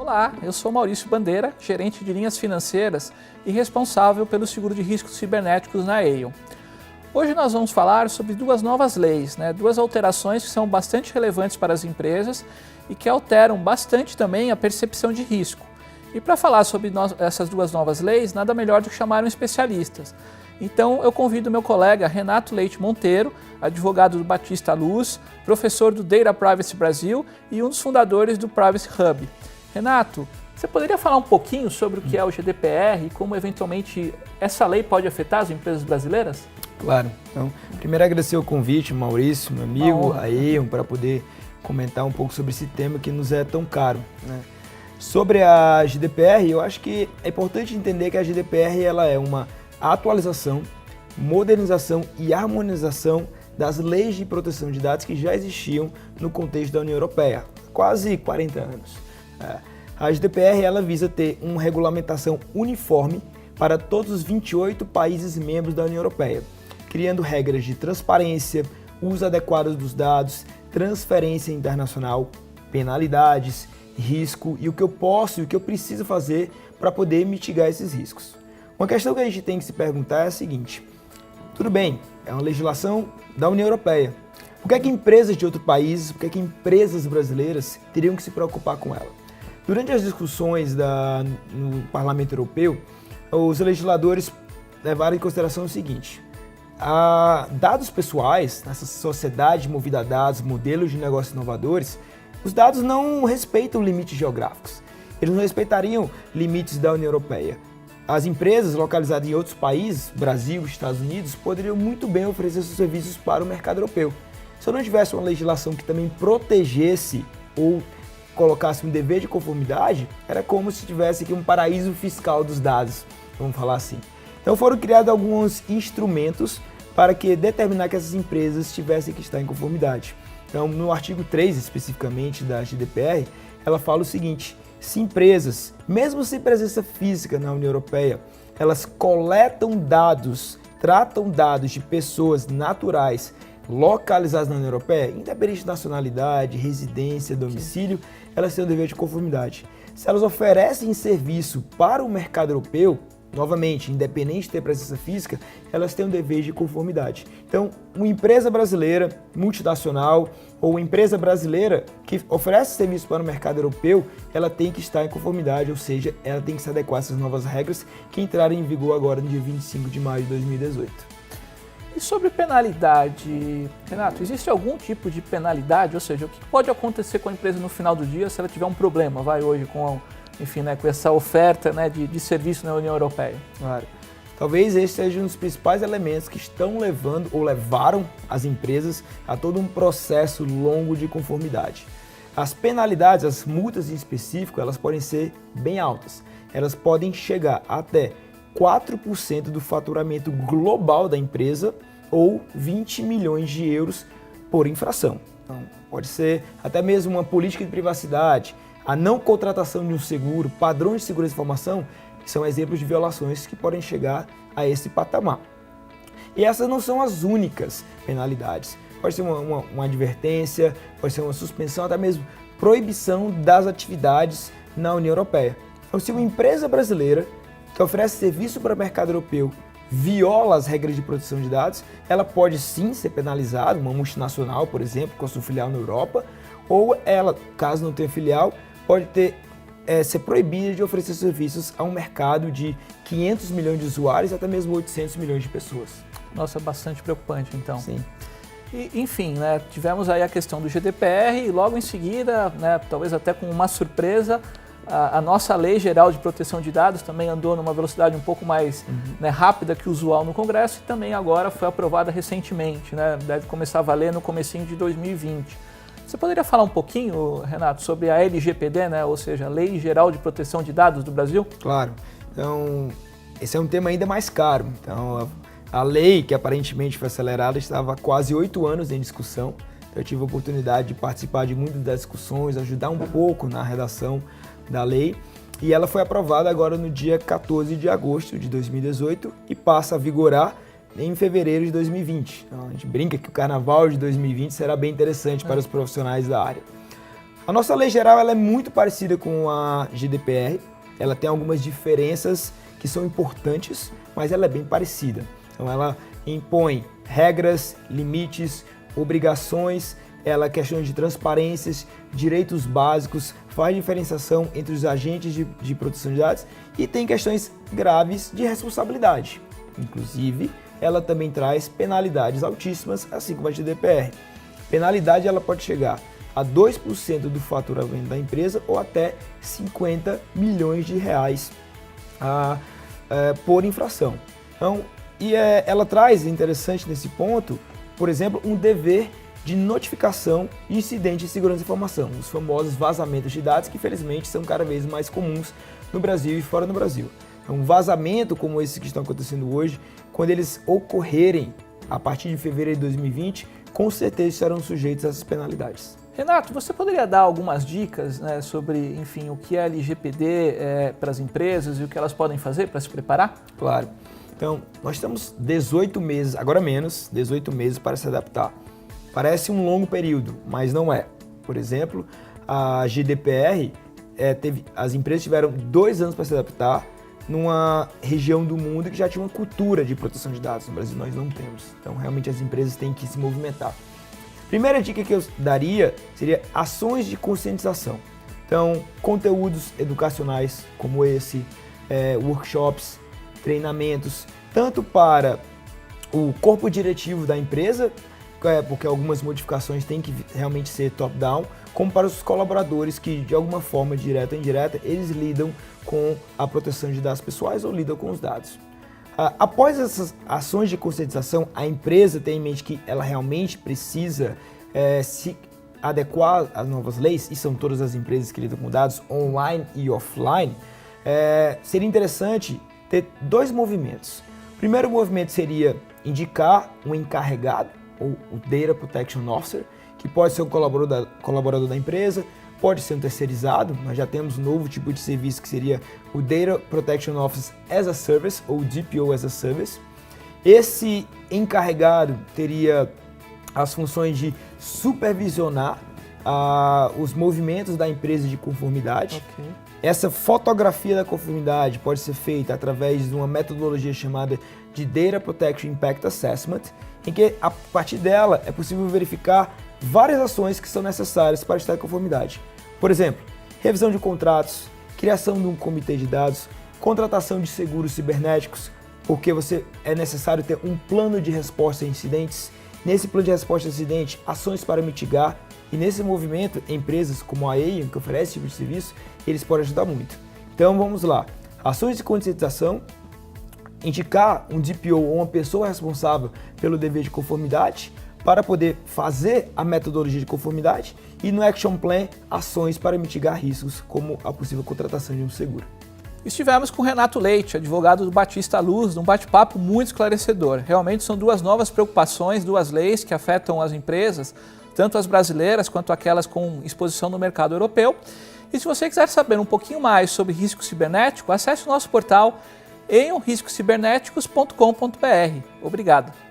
Olá, eu sou Maurício Bandeira, gerente de linhas financeiras e responsável pelo seguro de riscos cibernéticos na Aon. Hoje nós vamos falar sobre duas novas leis, duas alterações que são bastante relevantes para as empresas e que alteram bastante também a percepção de risco. E para falar sobre essas duas novas leis, nada melhor do que chamar um especialista. Então eu convido meu colega Renato Leite Monteiro, advogado do Batista Luz, professor do Data Privacy Brasil e um dos fundadores do Privacy Hub. Renato, você poderia falar um pouquinho sobre o que é o GDPR e como eventualmente essa lei pode afetar as empresas brasileiras? Claro. Então, primeiro agradecer o convite, Maurício, meu amigo, a Aon, para poder comentar um pouco sobre esse tema que nos é tão caro, né? Sobre a GDPR, eu acho que é importante entender que a GDPR ela é uma atualização, modernização e harmonização das leis de proteção de dados que já existiam no contexto da União Europeia, há quase 40 anos. A GDPR ela visa ter uma regulamentação uniforme para todos os 28 países membros da União Europeia, criando regras de transparência, uso adequado dos dados, transferência internacional, penalidades, risco e o que eu posso e o que eu preciso fazer para poder mitigar esses riscos. Uma questão que a gente tem que se perguntar é a seguinte: tudo bem, é uma legislação da União Europeia. Por que é que empresas de outros países, por que é que empresas brasileiras teriam que se preocupar com ela? Durante as discussões no Parlamento Europeu, os legisladores levaram em consideração o seguinte: dados pessoais, nessa sociedade movida a dados, modelos de negócios inovadores, os dados não respeitam limites geográficos. Eles não respeitariam limites da União Europeia. As empresas localizadas em outros países, Brasil, Estados Unidos, poderiam muito bem oferecer seus serviços para o mercado europeu. Se eu não tivesse uma legislação que também protegesse ou colocasse um dever de conformidade, era como se tivesse aqui um paraíso fiscal dos dados, vamos falar assim. Então foram criados alguns instrumentos para determinar que essas empresas tivessem que estar em conformidade. Então, no artigo 3, especificamente, da GDPR, ela fala o seguinte: se empresas, mesmo sem presença física na União Europeia, elas coletam dados, tratam dados de pessoas naturais localizadas na União Europeia, independente de nacionalidade, residência, domicílio, elas têm o dever de conformidade. Se elas oferecem serviço para o mercado europeu, novamente, independente de ter presença física, elas têm um dever de conformidade. Então, uma empresa brasileira, multinacional, ou uma empresa brasileira que oferece serviço para o mercado europeu, ela tem que estar em conformidade, ou seja, ela tem que se adequar a essas novas regras que entraram em vigor agora no dia 25 de maio de 2018. E sobre penalidade, Renato, existe algum tipo de penalidade? Ou seja, o que pode acontecer com a empresa no final do dia se ela tiver um problema, hoje com essa oferta de serviço na União Europeia? Claro. Talvez esse seja um dos principais elementos que estão levando ou levaram as empresas a todo um processo longo de conformidade. As penalidades, as multas em específico, elas podem ser bem altas. Elas podem chegar até 4% do faturamento global da empresa ou 20 milhões de euros por infração. Então, pode ser até mesmo uma política de privacidade, a não contratação de um seguro, padrões de segurança de informação, que são exemplos de violações que podem chegar a esse patamar. E essas não são as únicas penalidades. Pode ser uma advertência, pode ser uma suspensão, até mesmo proibição das atividades na União Europeia. Então, se uma empresa brasileira que oferece serviço para o mercado europeu viola as regras de proteção de dados, ela pode sim ser penalizada, uma multinacional, por exemplo, com a sua filial na Europa, ou ela, caso não tenha filial, pode ser proibida de oferecer serviços a um mercado de 500 milhões de usuários, até mesmo 800 milhões de pessoas. Nossa, bastante preocupante então. Sim. E, enfim, tivemos aí a questão do GDPR e logo em seguida, talvez até com uma surpresa, a nossa Lei Geral de Proteção de Dados também andou numa velocidade um pouco mais rápida que o usual no Congresso e também agora foi aprovada recentemente, deve começar a valer no comecinho de 2020. Você poderia falar um pouquinho, Renato, sobre a LGPD, ou seja, a Lei Geral de Proteção de Dados do Brasil? Claro. Então, esse é um tema ainda mais caro. Então, a lei, que aparentemente foi acelerada, estava há quase 8 anos em discussão. Eu tive a oportunidade de participar de muitas das discussões, ajudar um pouco na redação da lei. E ela foi aprovada agora no dia 14 de agosto de 2018 e passa a vigorar em fevereiro de 2020. Então, a gente brinca que o carnaval de 2020 será bem interessante para os profissionais da área. A nossa lei geral ela é muito parecida com a GDPR, ela tem algumas diferenças que são importantes, mas ela é bem parecida. Então ela impõe regras, limites, obrigações, ela questões de transparências, direitos básicos, faz diferenciação entre os agentes de proteção de dados e tem questões graves de responsabilidade. Inclusive, ela também traz penalidades altíssimas, assim como a GDPR. Penalidade ela pode chegar a 2% do faturamento da empresa ou até 50 milhões de reais por infração. Então, ela traz, interessante nesse ponto, por exemplo, um dever de notificação de incidente de segurança da informação, os famosos vazamentos de dados que, infelizmente, são cada vez mais comuns no Brasil e fora do Brasil. Então, um vazamento como esse que estão acontecendo hoje, quando eles ocorrerem a partir de fevereiro de 2020, com certeza estarão sujeitos a essas penalidades. Renato, você poderia dar algumas dicas, né, sobre, enfim, o que é LGPD para as empresas e o que elas podem fazer para se preparar? Claro. Então, nós temos 18 meses, agora menos, 18 meses para se adaptar. Parece um longo período, mas não é. Por exemplo, a GDPR, as empresas tiveram 2 anos para se adaptar numa região do mundo que já tinha uma cultura de proteção de dados. No Brasil nós não temos. Então, realmente as empresas têm que se movimentar. Primeira dica que eu daria seria ações de conscientização. Então, conteúdos educacionais como esse, workshops, treinamentos, tanto para o corpo diretivo da empresa, porque algumas modificações têm que realmente ser top-down, como para os colaboradores que, de alguma forma, direta ou indireta, eles lidam com a proteção de dados pessoais ou lidam com os dados. Após essas ações de conscientização, a empresa tem em mente que ela realmente precisa se adequar às novas leis, e são todas as empresas que lidam com dados online e offline. Seria interessante ter 2 movimentos. O primeiro movimento seria indicar um encarregado, ou o Data Protection Officer, que pode ser um colaborador da empresa, pode ser um terceirizado. Nós já temos um novo tipo de serviço que seria o Data Protection Office as a Service, ou DPO as a Service. Esse encarregado teria as funções de supervisionar os movimentos da empresa de conformidade. Okay. Essa fotografia da conformidade pode ser feita através de uma metodologia chamada de Data Protection Impact Assessment, em que, a partir dela, é possível verificar várias ações que são necessárias para estar em conformidade. Por exemplo, revisão de contratos, criação de um comitê de dados, contratação de seguros cibernéticos, porque é necessário ter um plano de resposta a incidentes. Nesse plano de resposta a incidente, ações para mitigar. E nesse movimento, empresas como a Aion, que oferece esse tipo de serviço, eles podem ajudar muito. Então vamos lá. Ações de conscientização, indicar um DPO ou uma pessoa responsável pelo dever de conformidade para poder fazer a metodologia de conformidade e no Action Plan, ações para mitigar riscos, como a possível contratação de um seguro. Estivemos com Renato Leite, advogado do Batista Luz, num bate-papo muito esclarecedor. Realmente são 2 novas preocupações, 2 leis que afetam as empresas, tanto as brasileiras quanto aquelas com exposição no mercado europeu. E se você quiser saber um pouquinho mais sobre risco cibernético, acesse o nosso portal eionriscocibernéticos.com.br. Obrigado.